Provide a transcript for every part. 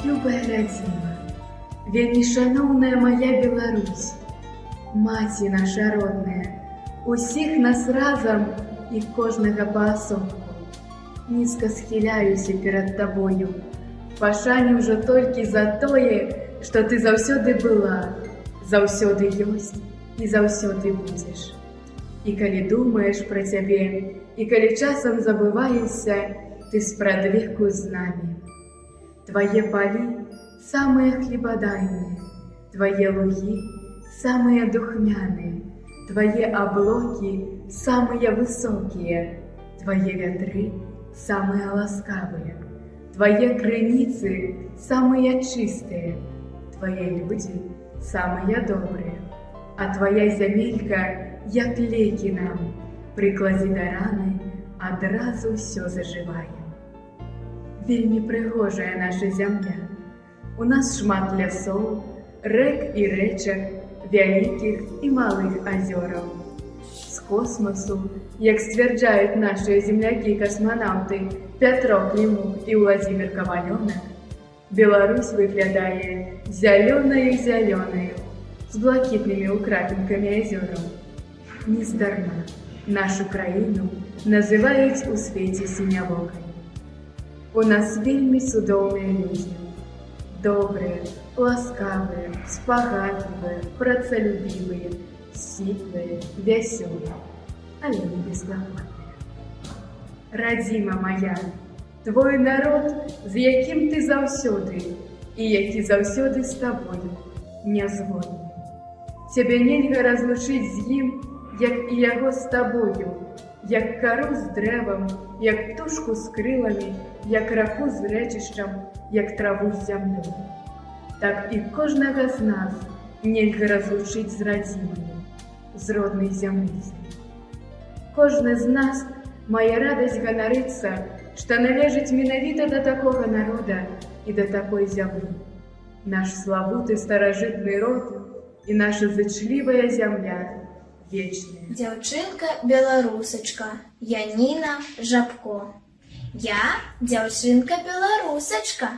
Любая радзіма, вельмі шаноўная моя Беларусь, маці наша родная, усіх нас разам і кожнага паасобку. Нізка схіляюся перад табою, пашане ўжо толькі за тое, што ты заўсёды была, заўсёды ёсць і заўсёды будзеш. І калі думаеш пра цябе, і калі часам забываешся, ты спрадвеку з намі. Твае палі самыя хлебадайныя, твае лугі самыя духмяныя, твае аблокі самыя высокія, твае вятры самыя ласкавыя, твае крыніцы самыя чыстыя, твае людзі самыя добрыя, а твая зямелька, як лекі нам, прыкладзі да раны, адразу ўсё зажывае. Вельмі прыгожая наша зямля. У нас шмат лясоў, рэк і рэчак, вялікіх і малых азёраў. З космосу, як сцвярджаюць нашыя землякі-касманаўты Пятро Клімух і Владзімір Кавалёнак, Беларусь выглядае зялёнаю-зялёнаю, з блакітнымі ўкрапінкамі азёраў. Нездарма нашу краіну называюць у свеце сінявокай. У нас вельмі цудоўныя людзі. Добрыя, ласкавыя, спагадлівыя, працалюбівыя, сціплыя, вясёлыя, але не безклапотныя. Радзіма моя, твой народ, з якім ты заўсёды, і які заўсёды з табою, нязвольны. Цябе нельга разлучыць з ім, як і яго з табою, як кару з дрэвам, як птушку з крыламі, як раку з рэчышчам, як траву з зямлёй. Так і кожнага з нас нельга разлучыць з радзімаю, з роднай зямліцай. Кожны з нас мае радасць ганарыцца, што належыць менавіта да такога народа і да такой зямлі. Наш славуты старажытны род і наша зычлівая зямля вечная. Дзяўчынка-беларусачка, Яніна Жабко. Я дзяўчынка-беларусачка,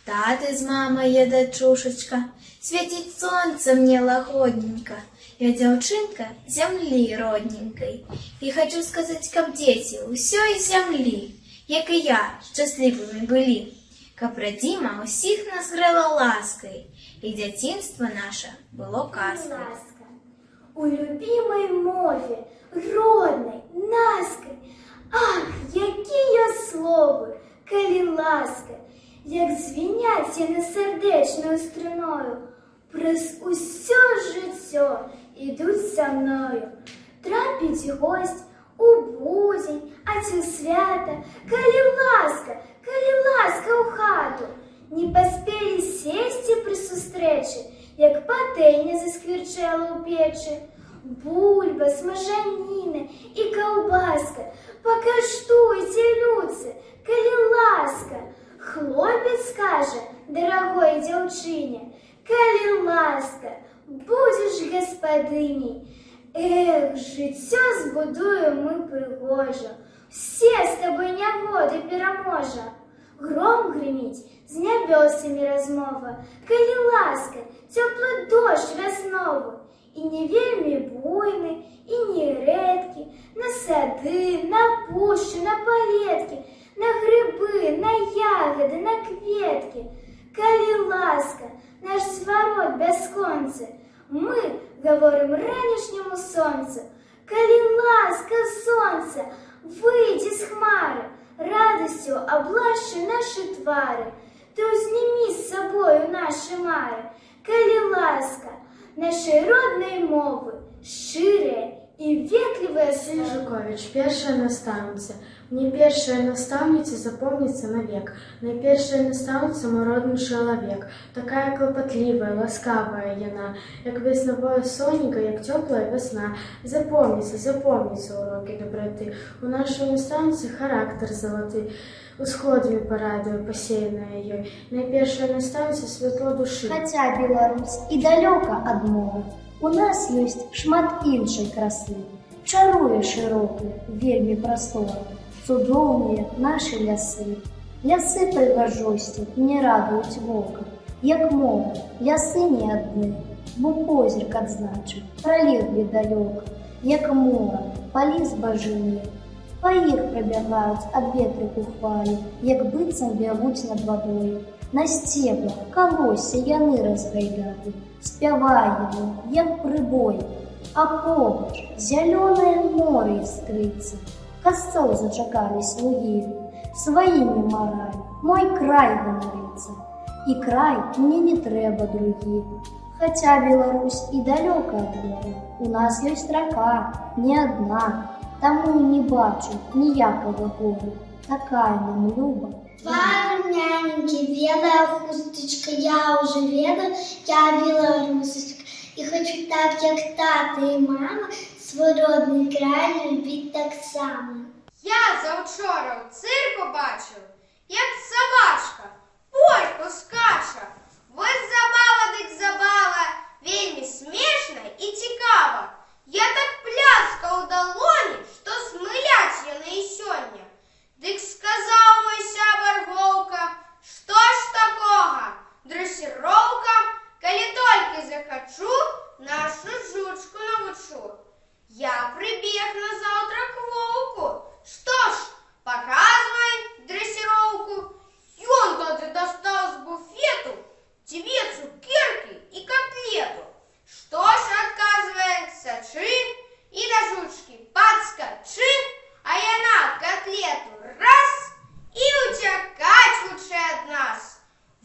таты з мамай я дачушачка, свеціць сонца мне лагодненька. Я дзяўчынка зямлі родненькай, і хачу сказаць, каб дзеці ўсёй зямлі, як і я, шчаслівымі былі, каб радзіма ўсіх нас грэла ласкай, і дзяцінства наша было казкай. У любимой мове, родной, наской, ах, якія словы, калі ласка, як звіняць яны сардэчною струною, праз усё жыццё ідуць са мною. Трапіць госць у будзень, а ці ў свята, калі ласка ў хату, не паспелі сесці пры сустрэчы, як патэльня засквірчэла ў печы, бульба, смажаніна і каўбаска. Пакаштуйце, людцы, калі ласка. Хлопец скажа дарагой дзяўчыне, калі ласка, будзеш гаспадыняй. Эх, жыццё збудуем мы прыгожа, все з табой нягоды пераможа. Гром грыміць, з нябёсамі размова, калі ласка, цёплы дождж вясновы. І не вельмі буйны, і не рэдкі, на сады, на пушчы, на палеткі, на грыбы, на ягоды, на кветкі. Калі ласка, наш зварот бясконцы, мы гаворым ранішняму сонцу. Калі ласка, сонца, выйдзі з хмары, радасцю аблашчы нашы твары, ты ўзнімі з сабою нашы мары. Калі ласка, нашай роднай мовы, шчырыя і ветлівыя словы. Жукович, першая настаўніца. Мне першая настаўніца запомніцца навек. Найпершая настаўніца мой родны чалавек. Такая клапатлівая, ласкавая яна, як веснавое сонейка, як цёплая вясна. Запомніцца урокі дабраты. У нашай настаўніцы характар залаты, усходамі парадаю, пасеянная ёй. Найпершая настаўніца святло душы. Хаця Беларусь і далёка ад мовы, у нас ёсць шмат іншай красы. Чаруе шырокую, вельмі прастору, цудоўныя нашы лясы. Лясы прыгажосці не радуюць вока, як мора, лясы не адны, бо позірк адзначыў, пралеглі далёка, як мора, палі збажылі. Па іх прабягаюць ад ветрыку хвалі, як быццам бягуць над вадою. На сцеблах калосся яны разгайдалі, спявае яны, як прыбой, а побач зялёнае море іскрыцца. Касцоў зачакалі слугі, сваімі маралі, мой край ганарыцца, і край мне не трэба другі. Хаця Беларусь і далёка ад мора, у нас ёсць рака, не адна, таму не бачу ніякага гору, такая нам люба. Твар няненьки, белая хусточка, я уже ведаю, я белорусочка. И хочу так, как тата и мама, свой родный край любить так само. Я завчора у цирку бачив, як собачка польку скача. Вось забава дык забава, вельмі смешна і цікава. Я так пляскаў у далоні, што смыляць яны і сёння. Дык сказаў мой сябар Воўка, што ж такога? Дрэсіроўка, калі толькі захачу, нашу жучку навучу. Я прыбег назаўтра к Воўку. Што ж, паказвай дрэсіроўку. Ён тады дастаў з буфету 2 цукеркі і котлету. Што ж адказвае, сачы і да жучкі падскачы, а яна котлету раз і уцякаць хутчэй ад нас.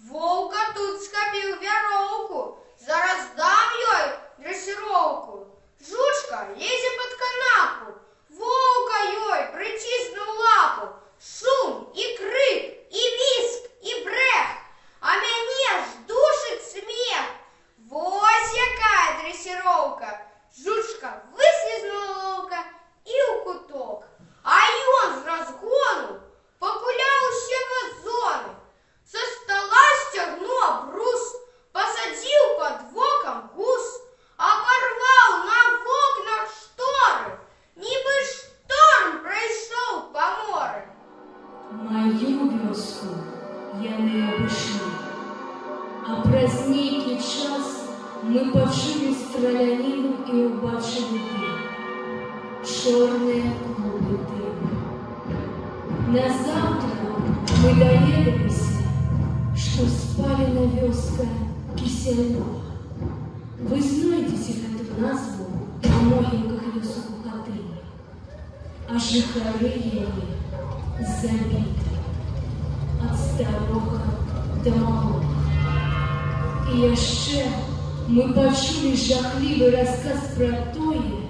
Воўка тут схапіў вяроўку, зараз дам ёй дрэсіроўку. Жучка лезе пад канапу, Воўка ёй прыціснуў лапу. Шум і крык, і віск, і брэх, а мяне ж душыць смех. Вось якая дрэсіроўка. Жучка выслізнула лоўка і ў куток, а ён з разгону пакуляў усе вазоны. Са стола сцягнуў абрус, пасадзіў пад вокам гус, абарваў на вокнах шторы, нібы шторм прайшоў па моры. Маю вёску яны абышлі, а праз нейкі час мы пачулі страляніну і ўбачылі дым, чорныя клубы дыму. Назаўтра мы даведаліся, што спалена вёска Кісялёва. Вы знойдзеце гэту назву на могілках вёсак у Хатыні, а жыхары яе забіты ад старога да малога. І яшчэ мы пачулі жахлівы расказ пра тое,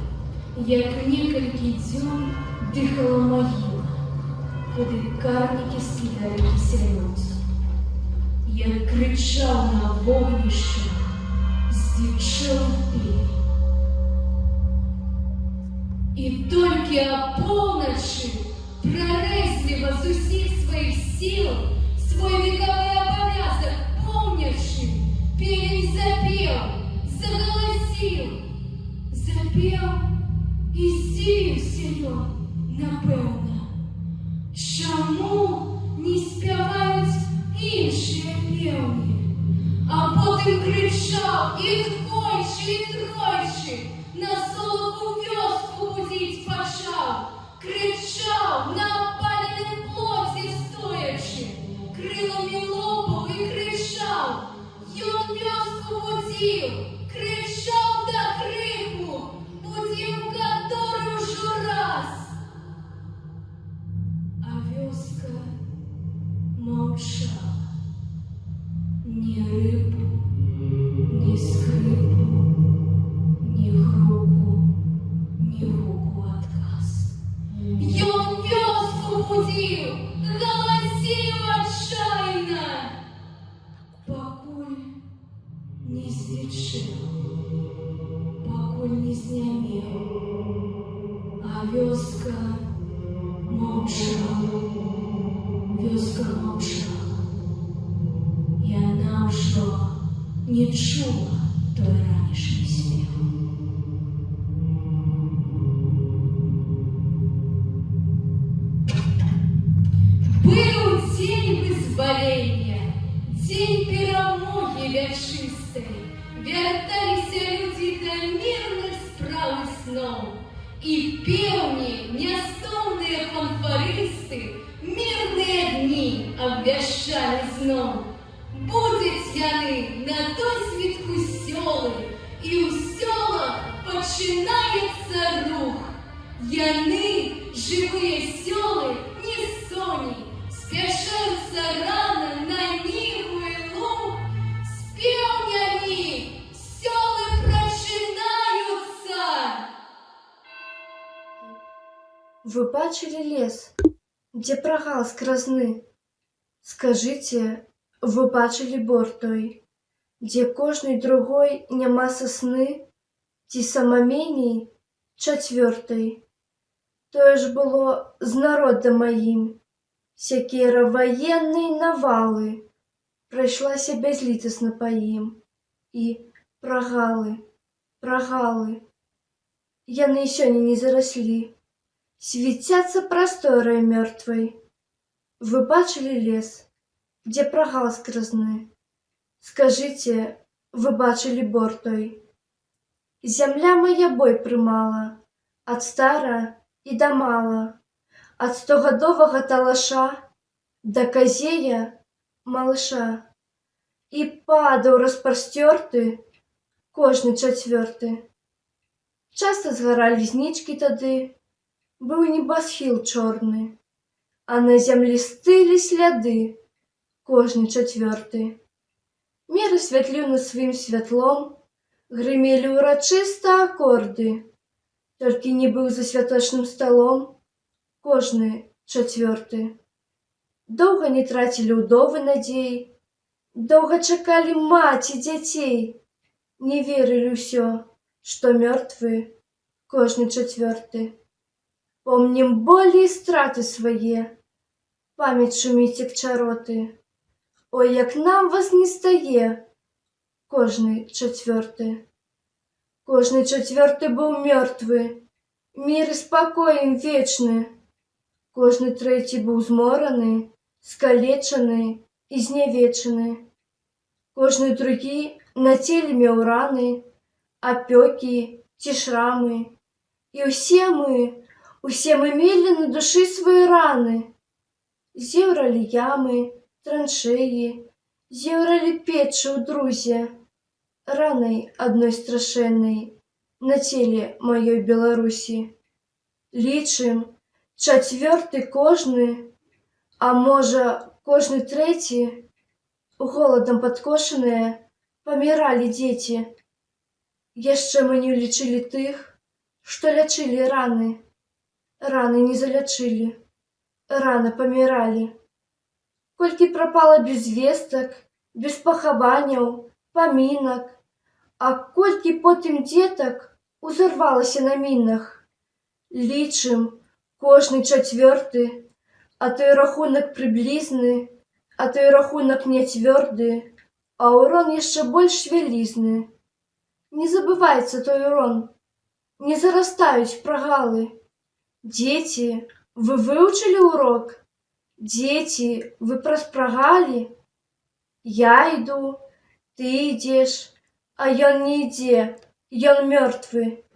як некалькі дзён дыхала магіла, куды карнікі скідалі кісялёўцу. Як крычаў на вогнішчах здзічэлы пень. І толькі апоўначы прарэзліва з усіх сваіх сіл свой векавы абавязак помнячы, певень запеў, загаласіў. Запеў і здзівіўся ён, напэўна, чаму не спяваюць іншыя пеўні, а потым крычаў і двойчы, і тройчы, на солоку вёску будзіць пачаў, крычаў на апаленым плоце стоячы, крыламі лопаў і крычаў. Ён вёску будзіў, крычаў да крыку, будзіў каторы ўжо раз. А вёска маўчала. Ні рыбу, ні скрипу, ні груку, ні гуку адказ. Ён вёску будзіў, галасіў адчайна, пакуль не звічэў, пакуль не знямеў, а вёска маўчала, вёска маўчала. Яна ўжо не чула той ранішні смех. Быў дзень вячыстай, вярталіся людзі да мірных спраў і сноў. І пеўні, нястомныя фанфарысты, мірныя дні абвяшчалі зноў. Будуць яны на той світ весёлы, і ў сёлах пачынаецца рух. Яны, жывыя сёлы, не соні, спяшаюцца рана на ніву і луг. З пеўнямі сёлы прачынаюцца. Вы бачили лес, где прогал скразны? Скажите, вы бачили бор той, где кожный другой няма сосны, ці самаменей чацвёртай? Тое ж было з народам маім, сякера ваеннай навалы, прайшлася бязлітасна па ім, і прагалы, прагалы, яны і сёння не зараслі. Светятся просторой мертвой. Вы бачили лес, где прогал скразны? Скажите, вы бачили бор той? Земля моя бой прымала, от стара и до мала, от стогадового талаша до козея малыша. И падаў распасцёрты кожны чацвёрты. Часто згаралі знічкі тады, быў небасхіл чорны, а на зямлі стылі сляды кожны чацвёрты. Мір асвятліў на сваім святлом, грымелі ўрачыста акорды, толькі не быў за святочным сталом кожны чацвёрты. Доўга не трацілі ўдовы надзей, доўга чакалі маці дзяцей, не верылі ўсё, што мёртвы кожны чацвёрты. Помнім болі і страты свае, памяць шуміць як чароты. Ой, як нам вас не стае кожны чацвёрты. Кожны чацвёрты быў мёртвы, мір і спакой ім вечны. Кожны трэці быў змораны, скалечаны і знявечаны. Кожны другі на целе меў раны, апёкі ці шрамы. І усе мы мелі на душы свае раны. Зеўралі ямы, траншеі, зеўралі печы ў друзе, ранай адной страшэннай на целе маёй Беларусі. Лічым, чацвёрты кожны, а можа, кожны трэці, голадам падкошаныя, паміралі дзеці. Яшчэ мы не лічылі тых, што лячылі раны. Раны не залячылі, раны паміралі. Колькі прапала без вестак, без пахаванняў, памінак, а колькі потым дзетак узарвалася на мінах. Лічым, кожны чацвёрты, а той рахунак прыблізны, а той рахунак не цвёрды, а урон яшчэ больш вялізны. Не забываецца той урон, не зарастаюць прагалы. Дзеці, вы выўчылі ўрок? Дзеці, вы праспрагалі? Я іду, ты ідзеш, а ён не ідзе, ён мёртвы.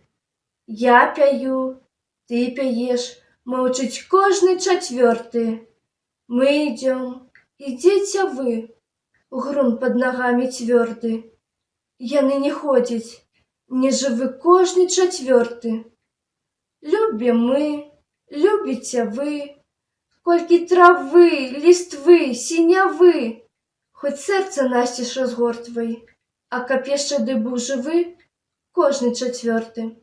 Я пяю, ты пяеш, маўчыць кожны чацвёрты. Мы ідзём, ідзеце вы, грунт пад нагамі цвёрды. Яны не ходзяць, не жывы кожны чацвёрты. Любім мы, любіце вы, колькі травы, ліствы, сінявы, хоць сэрца насцеж разгортвай, а каб яшчэ ды быў жывы кожны чацвёрты.